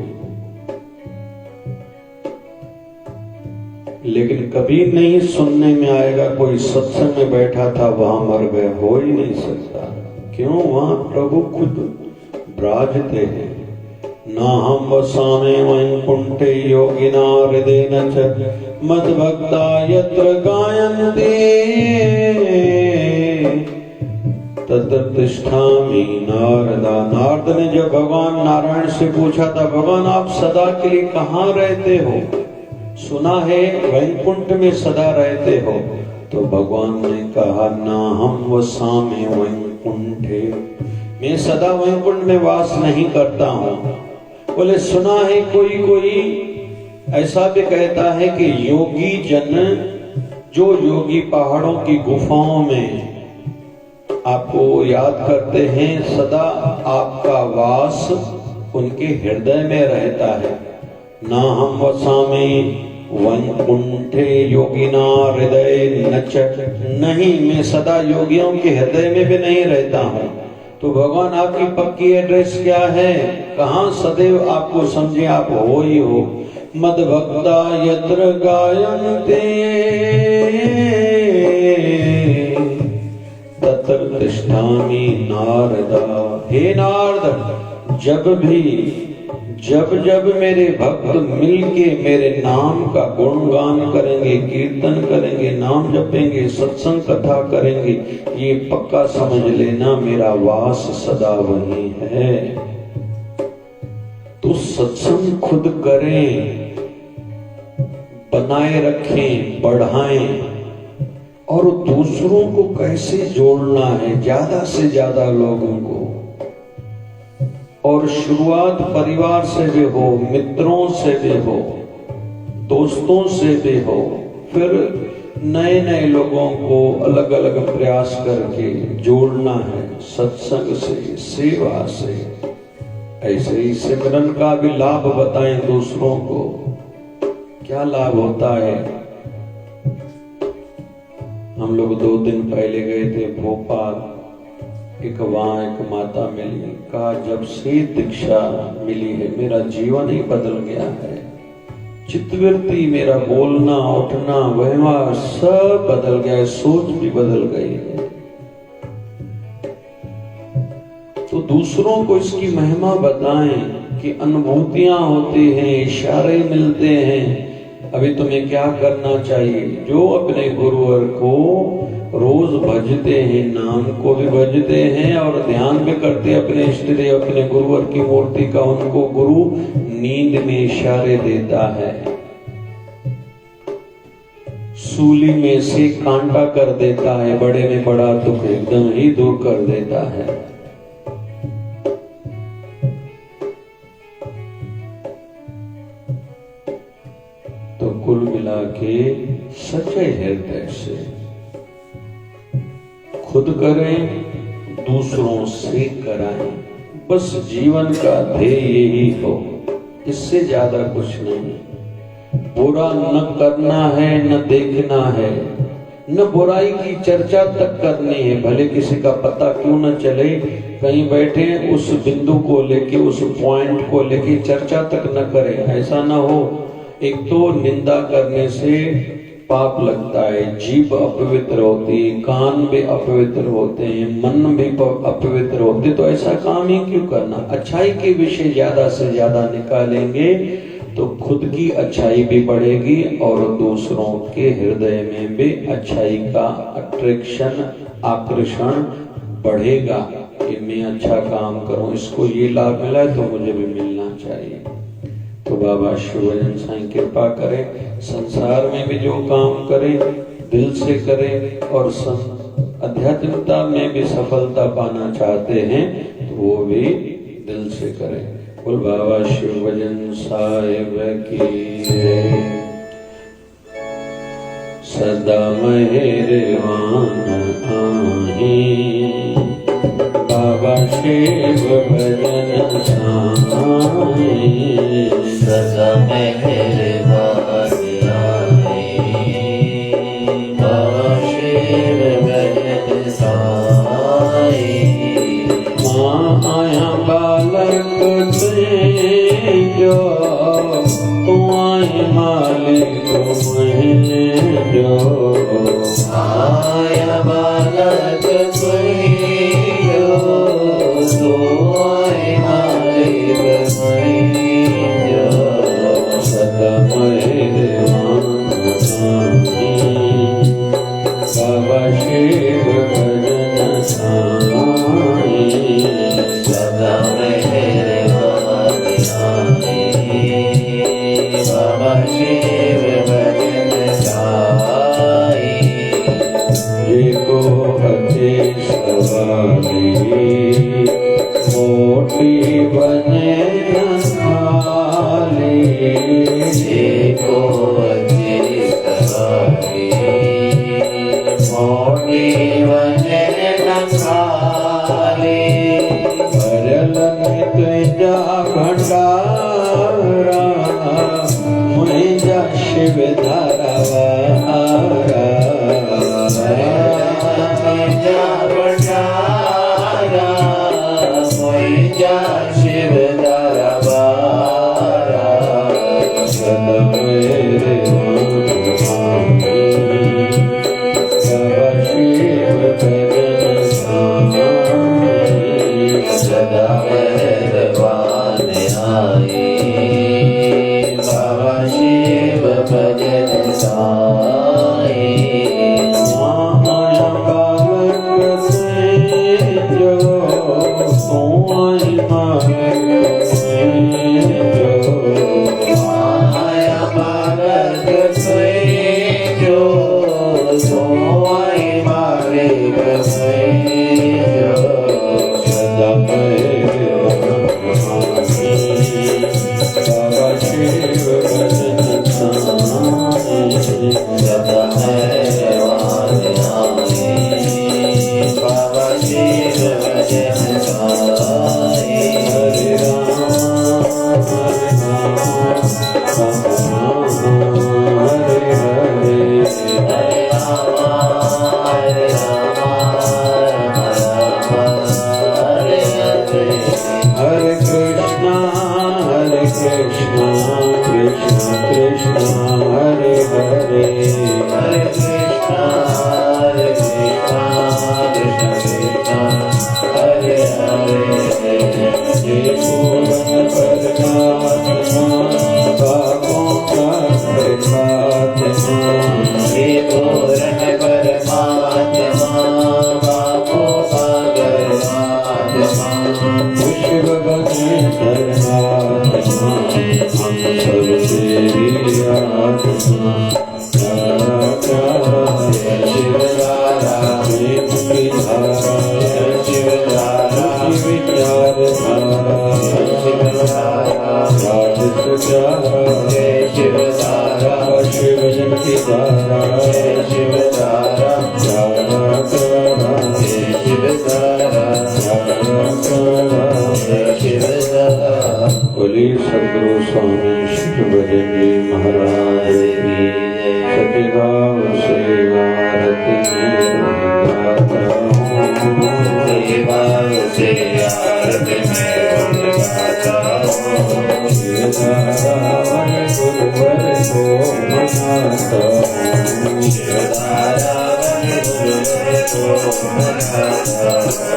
लेकिन कभी नहीं सुनने में आएगा कोई सत्संग में बैठा था वहां मर गया। हो ही नहीं सकता। क्यों? वहां प्रभु खुद विराजते हैं। ना हम वसामे वैकुंठे योगिना हृदयेन च मद्भक्ता यत्र गायन्ते तत्र तिष्ठामि नारदा। नारद ने जब भगवान नारायण से पूछा था, भगवान आप सदा के लिए कहाँ रहते हो? सुना है वैकुंठ में सदा रहते हो। तो भगवान ने कहा, ना हम वसामि वैकुंठे, मैं सदा वैकुंठ में वास नहीं करता हूँ। बोले सुना है कोई ऐसा भी कहता है कि योगी जन, जो योगी पहाड़ों की गुफाओं में आपको याद करते हैं, सदा आपका वास उनके हृदय में रहता है। ना हम वसामि वैकुंठे योगिना हृदय नच, नहीं मैं सदा योगियों के हृदय में भी नहीं रहता हूँ। तो भगवान आपकी पक्की एड्रेस क्या है? कहाँ सदैव आपको समझे आप हो ही हो। मद भक्ता यत्र गायन्ते तत्र तिष्ठामि नारदा। हे नारद, जब मेरे भक्त मिलके मेरे नाम का गुणगान करेंगे, कीर्तन करेंगे, नाम जपेंगे, सत्संग कथा करेंगे, ये पक्का समझ लेना मेरा वास सदा वही है। तो सत्संग खुद करें, बनाए रखें, बढ़ाएं, और दूसरों को कैसे जोड़ना है, ज्यादा से ज्यादा लोगों को। और शुरुआत परिवार से भी हो, मित्रों से भी हो, दोस्तों से भी हो, फिर नए नए लोगों को अलग अलग प्रयास करके जोड़ना है, सत्संग से, सेवा से। ऐसे ही सिमरन का भी लाभ बताएं दूसरों को। क्या लाभ होता है? हम लोग 2 दिन पहले गए थे भोपाल, वहां एक माता मिली, कहा जब से दीक्षा मिली है मेरा जीवन ही बदल गया है। चित्तवृत्ति, मेरा बोलना, उठना, व्यवहार सब बदल गया है, सोच भी बदल गई है। तो दूसरों को इसकी महिमा बताएं कि अनुभूतियां होती हैं, इशारे मिलते हैं। अभी तुम्हें क्या करना चाहिए? जो अपने गुरुवर को रोज भजते हैं, नाम को भी भजते हैं और ध्यान भी करते अपने इष्ट देव, अपने गुरुवर की मूर्ति का, उनको गुरु नींद में इशारे देता है, सूली में से कांटा कर देता है, बड़े में बड़ा दुख एकदम ही दूर कर देता है। तो कुल मिला के सच्चे हृदय से खुद करें, दूसरों से कराएं। बस जीवन का ध्येय यही हो, इससे ज्यादा कुछ नहीं। बुरा न करना है, न देखना है, न बुराई की चर्चा तक करनी है, भले किसी का पता क्यों न चले। कहीं बैठे उस बिंदु को लेके, उस पॉइंट को लेके चर्चा तक न करें। ऐसा न हो। एक तो निंदा करने से पाप लगता है, जीभ अपवित्र होती है, कान भी अपवित्र होते हैं, मन भी अपवित्र होते, तो ऐसा काम ही क्यों करना। अच्छाई के विषय ज्यादा से ज्यादा निकालेंगे तो खुद की अच्छाई भी बढ़ेगी और दूसरों के हृदय में भी अच्छाई का अट्रैक्शन, आकर्षण बढ़ेगा कि मैं अच्छा काम करूं, इसको ये लाभ मिला है तो मुझे भी मिलना चाहिए। तो बाबा शिवभजन साईं कृपा करें, संसार में भी जो काम करें दिल से करें, और आध्यात्मिकता में भी सफलता पाना चाहते हैं तो वो भी दिल से करें। बोल बाबा शिवभजन साहिब की सदा मेहरबान आही। बाबा शिवभजन साईं सदा मेहरबान आही। बाबा शिवभजन साईं माया बालक से जो तू आए मालिक जो माया बालक जो तू आए मालिक जो सदा मेहरबान बाबा शिव भजन साईं। बाबा शिव भजन साई एको अधीश वाली मोटी बने न खाली एको अधीश वाली मोटी बने न खाली भरलन तुझा भंडारा मुझा शिव धारावारा शिव दरबारा सदा मेरे बाबा शिव भजन साई सदा मेहरबान आए बाबा शिव भजन साई माया बालक से जो सोई माया माया बालक से जो सोई मालिक से जो सदा मेरे बाबा शिव भजन साई सदा मेहरबान आए बाबा शिव भजन साई हरे राम हरे राम हरे हरे हरे राम हरे राम हरे हरे हरे कृष्णा कृष्ण कृष्ण हरे हरे हरे कृष्णा कृष्ण कृष्ण हरे हरे हे पूर्ण परमात्मा पापों का प्रखात्मा हे पूर्ण परमात्मा बापो सागर आत्मा शिव भजन धर्मात्मा हम सब तेरी आत्मा शिव धारा प्रेम की धारा शिव धारा विचार धारा शिव धारा राजस धारा शिव धारा शिव जन की धारा शिव धारा धारा धारा शिव धारा शिव धारा बोली सदगुरु स्वामी शिव भजन जी महाराज की सत्यभाव से आरती में गाता हूँ देवाल से आरती में गाता हूँ शिवधारावन गुरुवर को मनाता हूँ शिवधारावन गुरुवर को मनाता हूँ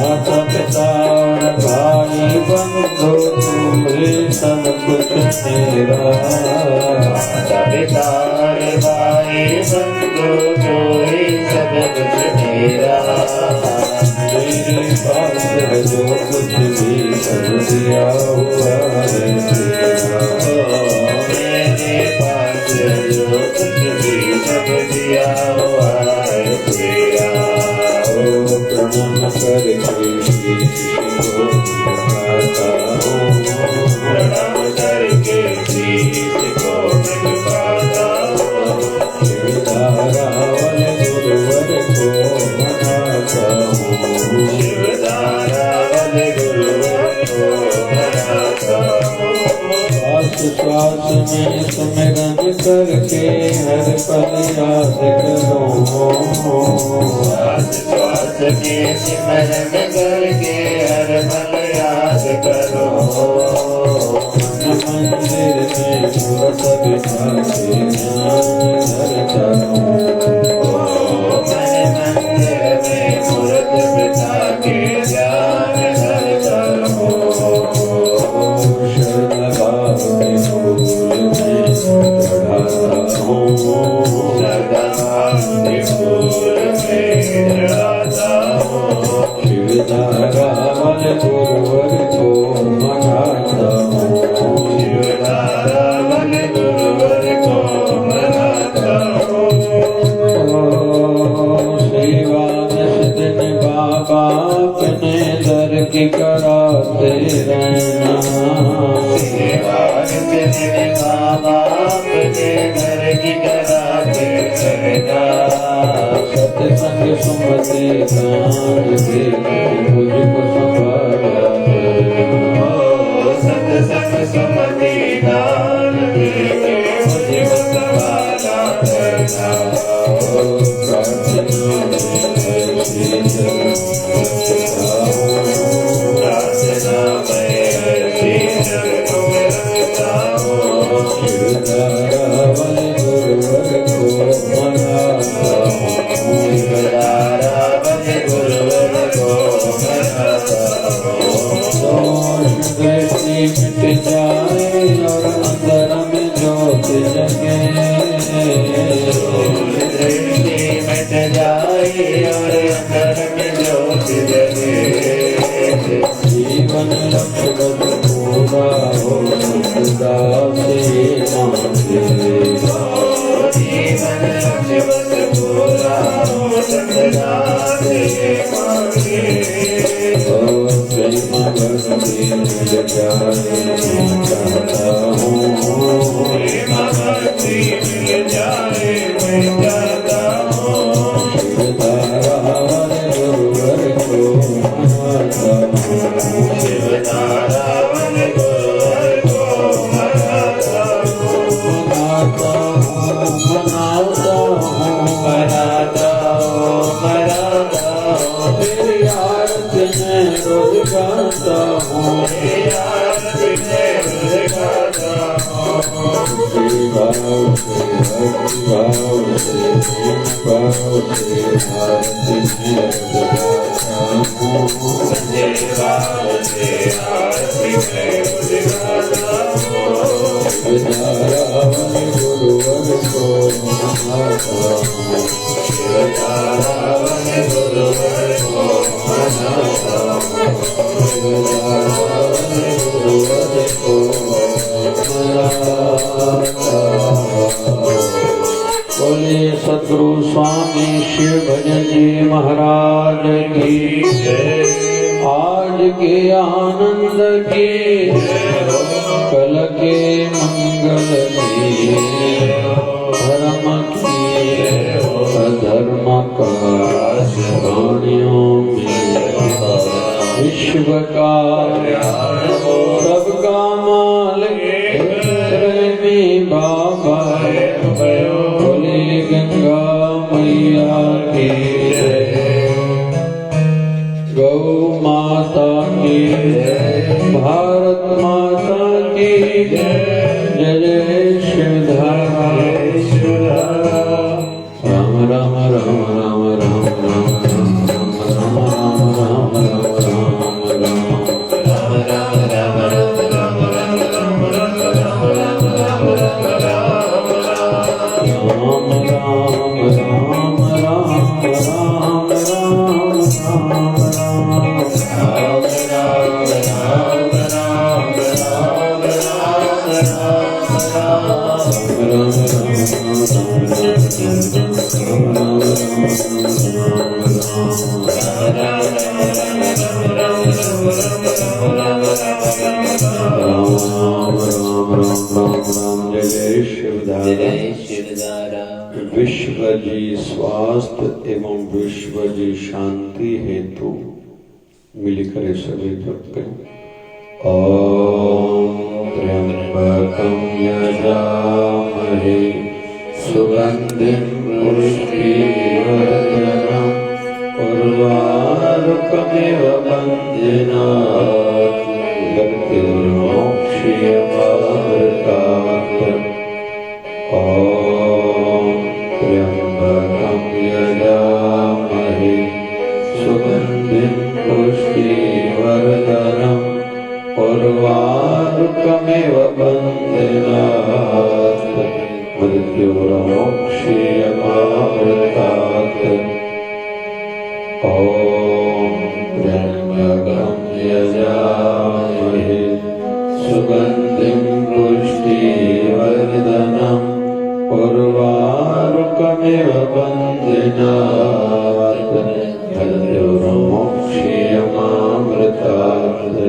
माता पिता और भाई बंधु तुम्हारे सब कुछ मेरा माता पिता और भाई बंधु जोड़े सब कुछ मेरा मेरे पास है जो कुछ भी सब दिया हुआ है तेरा मेरे पास जो कुछ भी सब दिया हुआ है तेरा ओ प्रणाम करके शीश को झुकाता हूँ प्रणाम करके शीश को झुकाता हूँ शिवधारावन गुरुवर को मनाता हूँ शिवधारावन गुरुवर को मनाता हूँ श्वास श्वास में सुमिरन करके हर पल याद करो श्वास श्वास में सिमरन करके हर पल याद करो मंदिर में मूरत बिठा के ध्यान धरता हूँ मन मंदिर में मूरत बिठा के ध्यान धरता हूँ शरण भाव के फूल में चढ़ाता हूँ सदा के फूल में चढ़ाता हूँ शिवधारावन गुरुवर को मनाता हूँ शिवधारावन सत्संग सुमति दान दे मुझको संभाला करना। सत्संग सुमति दान दे मुझको संभाला करना। प्रार्थना में ऐसी प्रार्थना में ऐसी जगतों में रखता हूँ। शिवधारावन गुरुवर को मनाता हूँ। शिवधारावन गुरुवर को मनाता हूँ। दोष दृष्टि मिट जाए और अंदर में ज्योत जगे। दृष्टि मिट जाए और अंदर में ज्योत जगे। जीवन लक्ष्य पूरा हो सदा से मांगे। जीवन लक्ष्य पूरा हो सदा से मांगे। प्रेम भक्ति मिल जाए चाहता हूँ। प्रेम भक्ति मिल जाए मैं चाहता हूँ। शिवधारावन गुरुवर को मनाता हूँ। शिवधारावन गुरुवर को मनाता हूँ। मनाता हूँ तेरी आरती में रोज गाता हूँ। आरती में रोज गाता हूँ। भाव से भक्ति भाव से प्रेम भाव से आरती में रोज गाता हूँ। संजय भाव से आरती में रोज गाता हूँ। शिवधारावन गुरुवर को मनाता हूँ। शिवधारावन गुरुवर को मनाता हूँ। शिवधारावन गुरुवर को मनाता हूँ। बोलिए सद्गुरु स्वामी शिव भजन जी महाराज की जय। आज के आनंद की कल के मंगल की धर्म की अधर्म का वाणियों में विश्व का सबका मालिक प्रेमी बाबा बोले गंगा मैया की जय। गौ माता की भारत माता की जय जय शिवधारा। राम राम राम राम राम राम राम राम विश्व जी स्वास्थ्य एवं विश्व जी शांति हेतु मिलकर सभी करते हैं। ओम त्र्यंबकं यजामहे सुगंधिं पुष्टिवर्धनम् उर्वारुकमिव बन्धनात् मृत्युर्मोक्षयमामृतात्। ओम त्र्यंबकं यजामहे सुगंधिं पुष्टिवर्धनम् उर्वारुकमिव बन्धनात् मृत्युर्मोक्षयमामृतात्। ओम त्र्यंबकं यजामहे सुगंधिं पुष्टिवर्धनम् उर्वारुकमिव बन्धनात् मृत्युर्मोक्षयमामृतात्।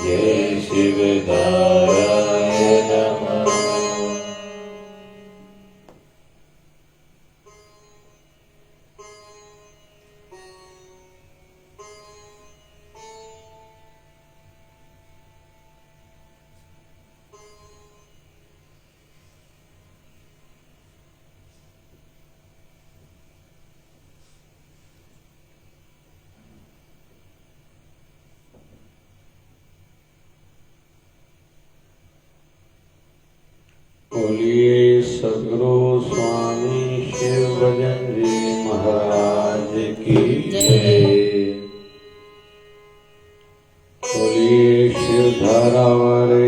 जय शिवदाय नमः। बोलिए सद्गुरु स्वामी शिव भजन जी महाराज की जय। बोलिए शिव धारा वाले